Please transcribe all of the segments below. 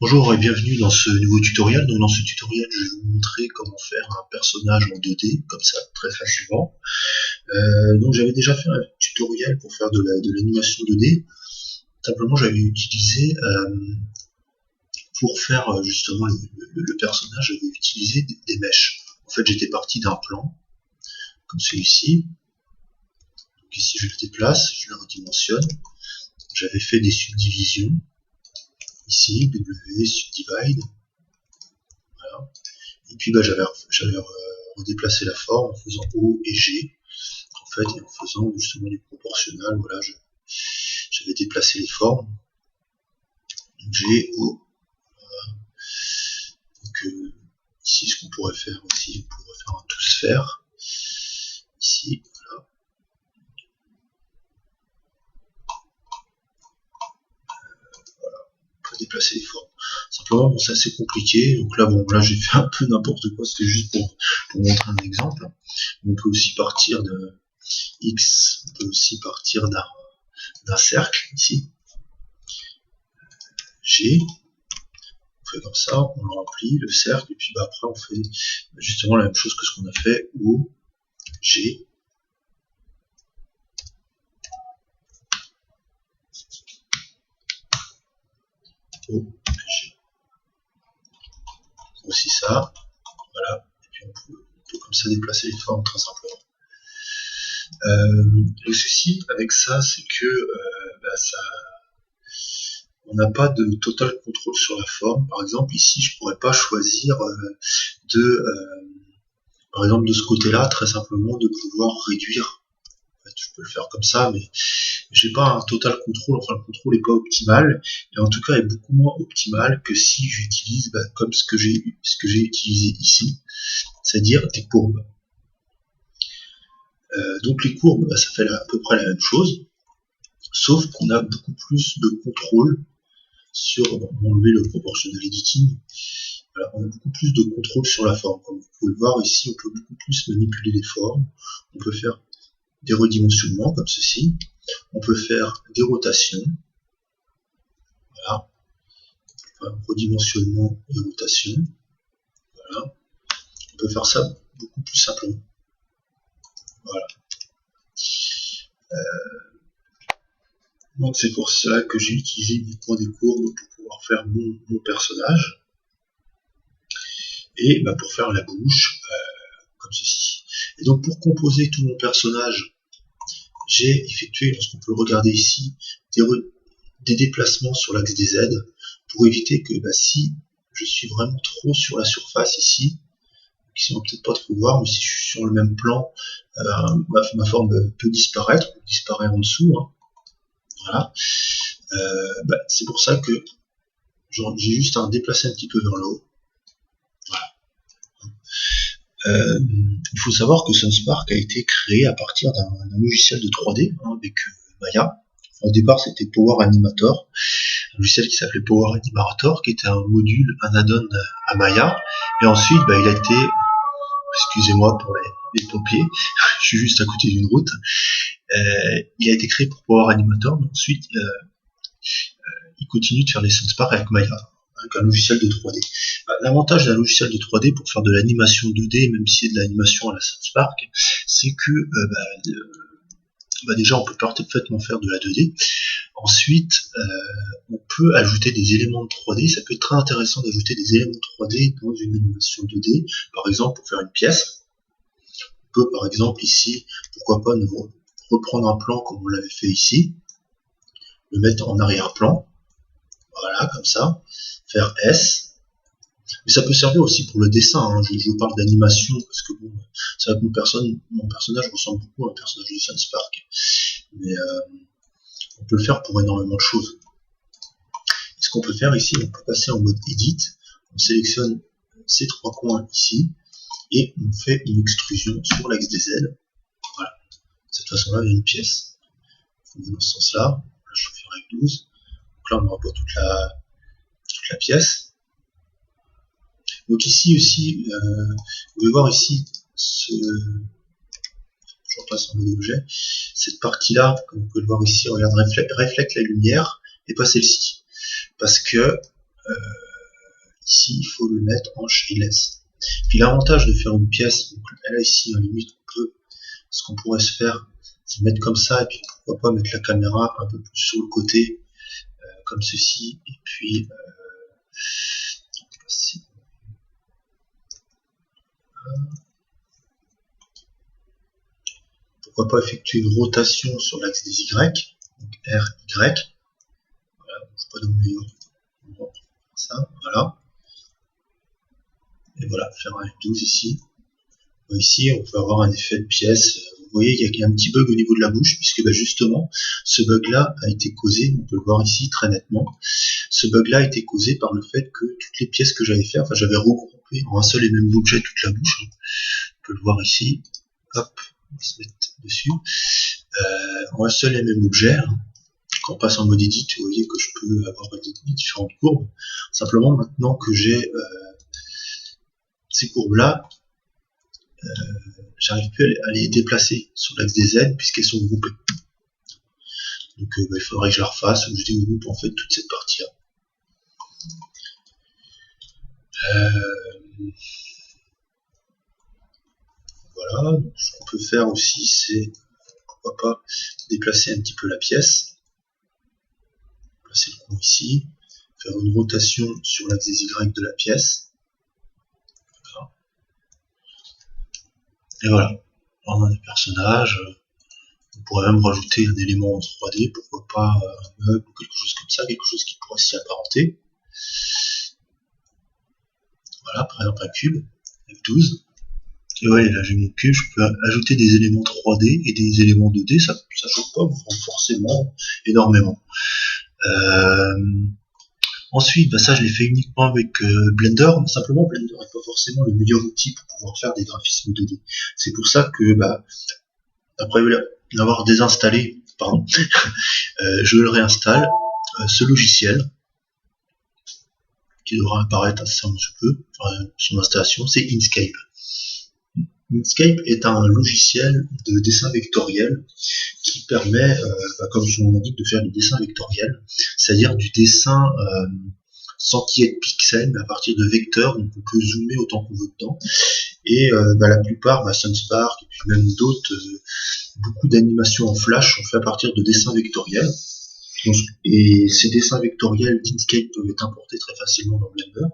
Bonjour et bienvenue dans ce nouveau tutoriel. Donc dans ce tutoriel, je vais vous montrer comment faire un personnage en 2D, comme ça, très facilement. Donc j'avais déjà fait un tutoriel pour faire de l'animation 2D. Simplement, j'avais utilisé, pour faire justement le personnage, j'avais utilisé des mèches. En fait, j'étais parti d'un plan, comme celui-ci. Donc ici, je le déplace, je le redimensionne. J'avais fait des subdivisions. Ici, W, subdivide. Voilà. Et puis j'avais redéplacé la forme en faisant O et G, en fait, et en faisant justement du proportionnel. Voilà, j'avais déplacé les formes. Donc G, O. Voilà. Donc ici, ce qu'on pourrait faire aussi, on pourrait faire un tout sphère. Ici, voilà. Voilà. On peut déplacer les formes. Simplement, bon, c'est assez compliqué. Donc là, bon, là, j'ai fait un peu n'importe quoi. C'était juste pour montrer un exemple. On peut aussi partir de X, on peut aussi partir d'un cercle, ici. G, on fait comme ça, on le remplit, le cercle, et puis après on fait justement la même chose que ce qu'on a fait, O, G, O, G. Aussi ça, voilà, et puis on peut comme ça déplacer les formes très simplement. Le souci avec ça, c'est que on n'a pas de total contrôle sur la forme. Par exemple, ici, je pourrais pas choisir par exemple, de ce côté-là, très simplement, de pouvoir réduire. En fait, je peux le faire comme ça, mais j'ai pas un total contrôle. Enfin, le contrôle est pas optimal, et en tout cas, est beaucoup moins optimal que si j'utilise comme ce que j'ai utilisé ici, c'est-à-dire des courbes. Donc les courbes, ça fait à peu près la même chose, sauf qu'on a beaucoup plus de contrôle sur, on va enlever le proportional editing, voilà, on a beaucoup plus de contrôle sur la forme. Comme vous pouvez le voir ici, on peut beaucoup plus manipuler les formes, on peut faire des redimensionnements comme ceci, on peut faire des rotations, voilà, enfin, redimensionnement et rotation, voilà, on peut faire ça beaucoup plus simplement, voilà. Donc c'est pour cela que j'ai utilisé uniquement des courbes pour pouvoir faire mon personnage, et pour faire la bouche, comme ceci. Et donc pour composer tout mon personnage, j'ai effectué, lorsqu'on peut le regarder ici, des déplacements sur l'axe des Z, pour éviter que si je suis vraiment trop sur la surface ici, qui ne va peut-être pas trop voir, mais si je suis sur le même plan, ma forme peut disparaître, ou disparaît en dessous, hein. Voilà. C'est pour ça que j'ai juste à déplacer un petit peu vers le haut. Voilà. Il faut savoir que Sunspark a été créé à partir d'un logiciel de 3D, hein, avec Maya. Au départ, c'était Power Animator, un logiciel qui s'appelait Power Animator, qui était un module, un add-on à Maya. Et ensuite, il a été, excusez-moi pour les pompiers, je suis juste à côté d'une route. Il a été créé pour Power Animator, mais ensuite, il continue de faire les Sunspark avec Maya, avec un logiciel de 3D. L'avantage d'un logiciel de 3D pour faire de l'animation 2D, même si c'est de l'animation à la Sunspark, c'est que déjà on peut parfaitement faire de la 2D. Ensuite, on peut ajouter des éléments de 3D. Ça peut être très intéressant d'ajouter des éléments de 3D dans une animation 2D. Par exemple, pour faire une pièce, on peut par exemple ici, pourquoi pas reprendre un plan comme on l'avait fait ici, le mettre en arrière-plan, voilà, comme ça, faire S. Mais ça peut servir aussi pour le dessin, hein. Je parle d'animation parce que bon, c'est vrai que mon personnage ressemble beaucoup à un personnage de Sunspark. Mais on peut le faire pour énormément de choses. Et ce qu'on peut faire ici, on peut passer en mode Edit, on sélectionne ces trois coins ici, et on fait une extrusion sur l'axe des Z. Voilà. De cette façon-là, il y a une pièce. On est dans ce sens-là. Là, je fais règle 12. Donc là, on aura pas toute la pièce. Donc ici aussi, vous pouvez voir ici, je repasse en mode objet, cette partie-là, comme vous pouvez le voir ici, regarde, reflète la lumière, et pas celle-ci. Parce que ici il faut le mettre en shadeless. Puis l'avantage de faire une pièce, donc là ici en limite ce qu'on pourrait se faire, c'est mettre comme ça, et puis pourquoi pas mettre la caméra un peu plus sur le côté, comme ceci, et puis pourquoi pas effectuer une rotation sur l'axe des Y, donc R, Y, voilà, je pas de meilleur, ça, voilà, et voilà, faire un F12 ici. Ici, on peut avoir un effet de pièce. Vous voyez, il y a un petit bug au niveau de la bouche, puisque justement, ce bug-là a été causé, on peut le voir ici très nettement, ce bug-là a été causé par le fait que toutes les pièces que j'avais fait, enfin j'avais regroupé en un seul et même objet toute la bouche. On peut le voir ici, hop, on va se mettre dessus, en un seul et même objet. Quand on passe en mode edit, vous voyez que je peux avoir des différentes courbes. Simplement, maintenant que j'ai ces courbes-là, j'arrive plus à les déplacer sur l'axe des Z puisqu'elles sont groupées. Donc il faudrait que je la refasse, que je dégroupe en fait toute cette partie-là. Voilà, donc, ce qu'on peut faire aussi, c'est pourquoi pas déplacer un petit peu la pièce, placer le coin ici, faire une rotation sur l'axe des Y de la pièce. Et voilà, on a des personnages, on pourrait même rajouter un élément en 3D, pourquoi pas un meuble ou quelque chose comme ça, quelque chose qui pourrait s'y apparenter. Voilà, par exemple un cube, F12. Et ouais, là j'ai mon cube, je peux ajouter des éléments 3D et des éléments 2D, ça change pas forcément énormément. Ensuite, ça je l'ai fait uniquement avec Blender, mais simplement Blender n'est pas forcément le meilleur outil pour pouvoir faire des graphismes 2D. C'est pour ça que, après l'avoir désinstallé, je le réinstalle, ce logiciel, qui devra apparaître assez un petit peu, son installation, c'est Inkscape. Inkscape est un logiciel de dessin vectoriel qui permet, comme son nom l'indique, de faire du dessin vectoriel, c'est-à-dire du dessin sans qu'il y ait de pixels, mais à partir de vecteurs, donc on peut zoomer autant qu'on veut dedans. Et la plupart, Sunspark et puis même d'autres, beaucoup d'animations en flash sont faites à partir de dessins vectoriels. Et ces dessins vectoriels d'Inkscape peuvent être importés très facilement dans Blender.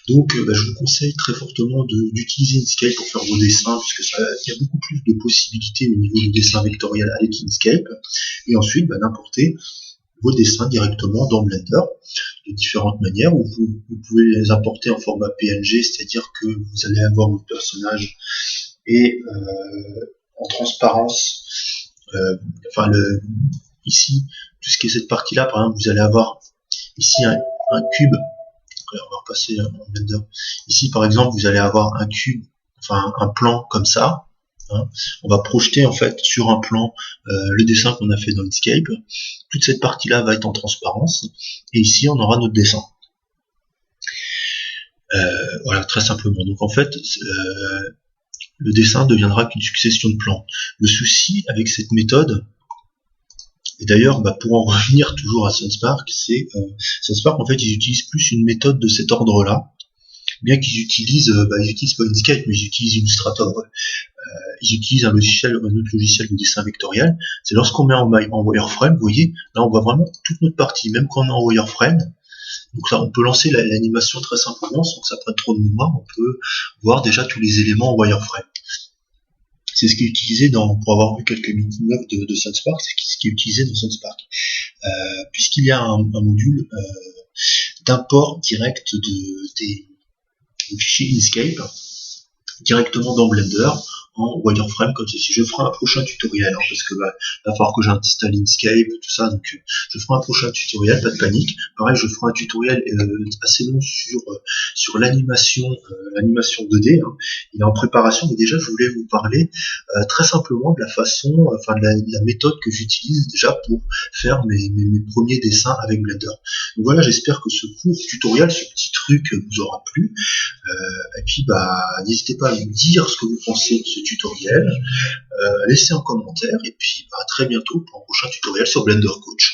Donc je vous conseille très fortement d'utiliser Inkscape pour faire vos dessins, puisque il y a beaucoup plus de possibilités au niveau du dessin vectoriel avec Inkscape, et ensuite d'importer vos dessins directement dans Blender de différentes manières, où vous pouvez les importer en format PNG, c'est-à-dire que vous allez avoir votre personnage et en transparence, ici, tout ce qui est cette partie-là, par exemple, vous allez avoir ici un cube. On va repasser en Blender. Ici, par exemple, vous allez avoir un cube, enfin un plan comme ça. On va projeter en fait sur un plan le dessin qu'on a fait dans Inkscape. Toute cette partie-là va être en transparence. Et ici, on aura notre dessin. Voilà, très simplement. Donc en fait, le dessin deviendra qu'une succession de plans. Le souci avec cette méthode, et d'ailleurs, pour en revenir toujours à Sunspark, c'est Sunspark en fait ils utilisent plus une méthode de cet ordre-là, bien qu'ils utilisent, ils utilisent pas Inkscape, mais ils utilisent Illustrator. Ils utilisent un autre logiciel de dessin vectoriel. C'est lorsqu'on met en wireframe, vous voyez, là on voit vraiment toute notre partie, même quand on est en wireframe. Donc là, on peut lancer l'animation très simplement, sans que ça prenne trop de mémoire. On peut voir déjà tous les éléments en wireframe. C'est ce qui est utilisé pour avoir vu quelques mini-œuvres de Sunspark, c'est ce qui est utilisé dans Sunspark. Puisqu'il y a un module d'import direct des fichiers Inkscape directement dans Blender en wireframe comme ceci. Je ferai un prochain tutoriel, parce que il va falloir que j'installe Inkscape, tout ça, donc je ferai un prochain tutoriel, pas de panique. Pareil, je ferai un tutoriel assez long sur l'animation 2D, il est en préparation, mais déjà je voulais vous parler très simplement de la façon, de la méthode que j'utilise déjà pour faire mes premiers dessins avec Blender. Donc voilà, j'espère que ce court tutoriel, ce petit truc vous aura plu, et puis n'hésitez pas à me dire ce que vous pensez de ce tutoriel, laissez un commentaire, et puis à très bientôt pour un prochain tutoriel sur Blender Coach.